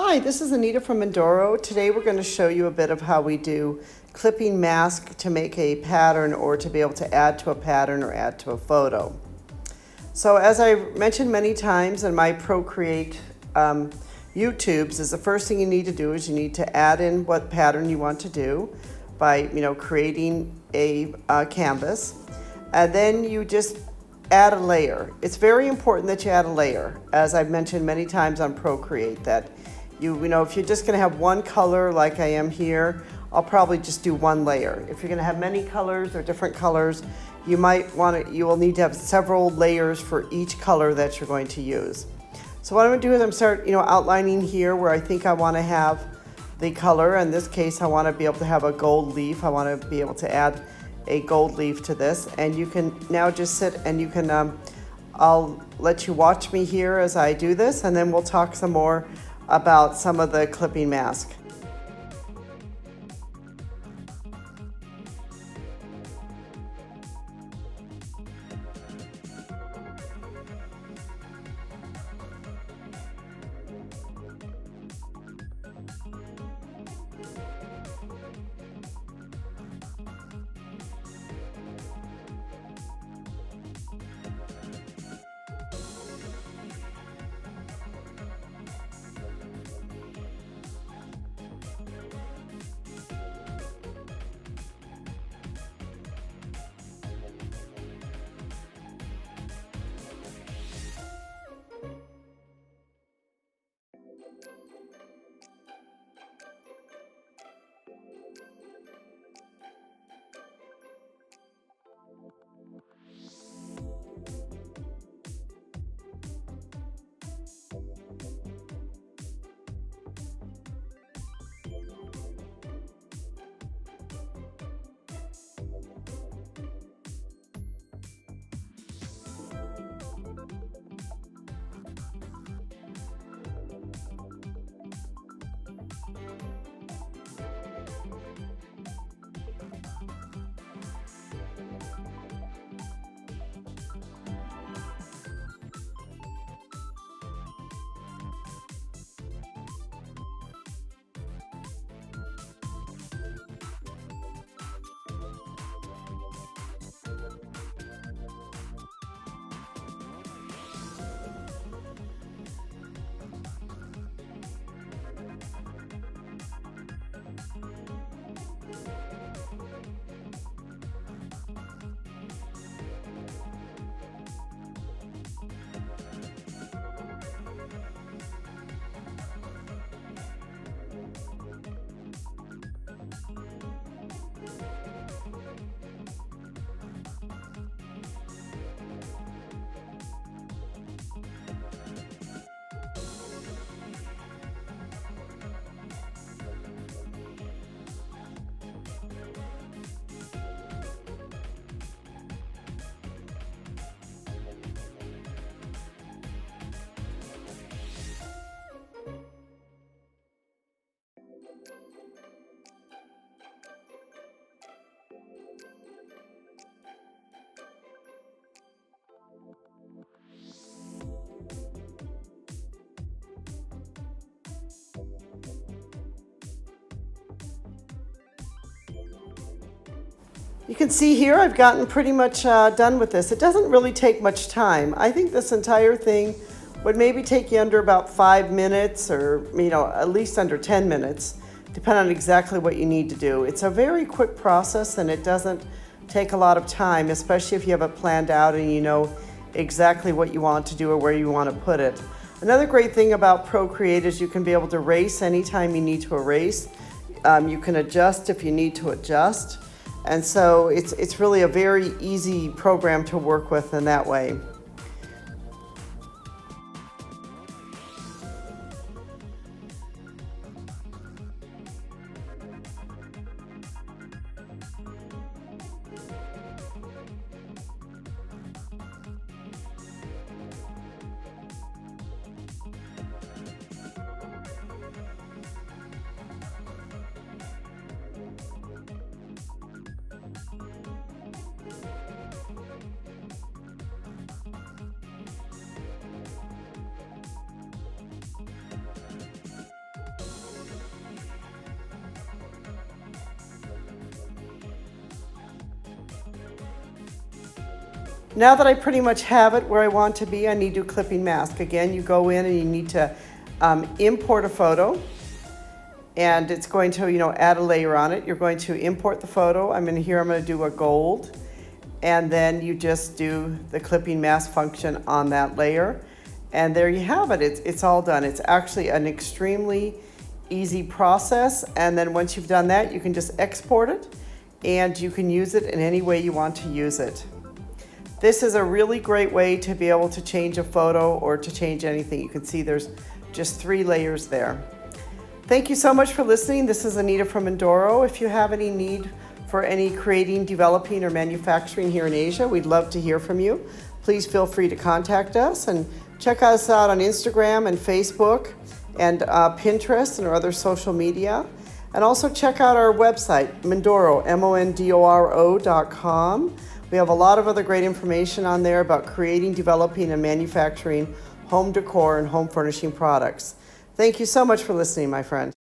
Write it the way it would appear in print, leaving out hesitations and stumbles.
Hi, this is Anita from Mindoro. Today we're going to show you a bit of how we do clipping mask to make a pattern or to be able to add to a pattern or add to a photo. So as I mentioned many times in my Procreate YouTubes, is the first thing you need to do is you need to add in what pattern you want to do by creating a canvas, and then you just add a layer. It's very important that you add a layer, as I've mentioned many times on Procreate, that you know, if you're just going to have one color like I am here, I'll probably just do one layer. If you're going to have many colors or different colors, you will need to have several layers for each color that you're going to use. So what I'm going to do is I'm start outlining here where I think I want to have the color. In this case, I want to be able to have a gold leaf. I want to be able to add a gold leaf to this, and you can now just sit and you can I'll let you watch me here as I do this, and then we'll talk some more about some of the clipping mask. You can see here I've gotten pretty much done with this. It doesn't really take much time. I think this entire thing would maybe take you under about 5 minutes, or at least under 10 minutes, depending on exactly what you need to do. It's a very quick process and it doesn't take a lot of time, especially if you have it planned out and you know exactly what you want to do or where you want to put it. Another great thing about Procreate is you can be able to erase anytime you need to erase. You can adjust if you need to adjust. And so it's really a very easy program to work with in that way. Now that I pretty much have it where I want to be, I need to do clipping mask. Again, you go in and you need to import a photo, and it's going to, add a layer on it. You're going to import the photo. I'm going to do a gold, and then you just do the clipping mask function on that layer. And there you have it. It's all done. It's actually an extremely easy process. And then once you've done that, you can just export it, and you can use it in any way you want to use it. This is a really great way to be able to change a photo or to change anything. You can see there's just 3 layers there. Thank you so much for listening. This is Anita from Mindoro. If you have any need for any creating, developing, or manufacturing here in Asia, we'd love to hear from you. Please feel free to contact us, and check us out on Instagram and Facebook and Pinterest and our other social media. And also check out our website, Mindoro, mondoro.com. We have a lot of other great information on there about creating, developing, and manufacturing home decor and home furnishing products. Thank you so much for listening, my friend.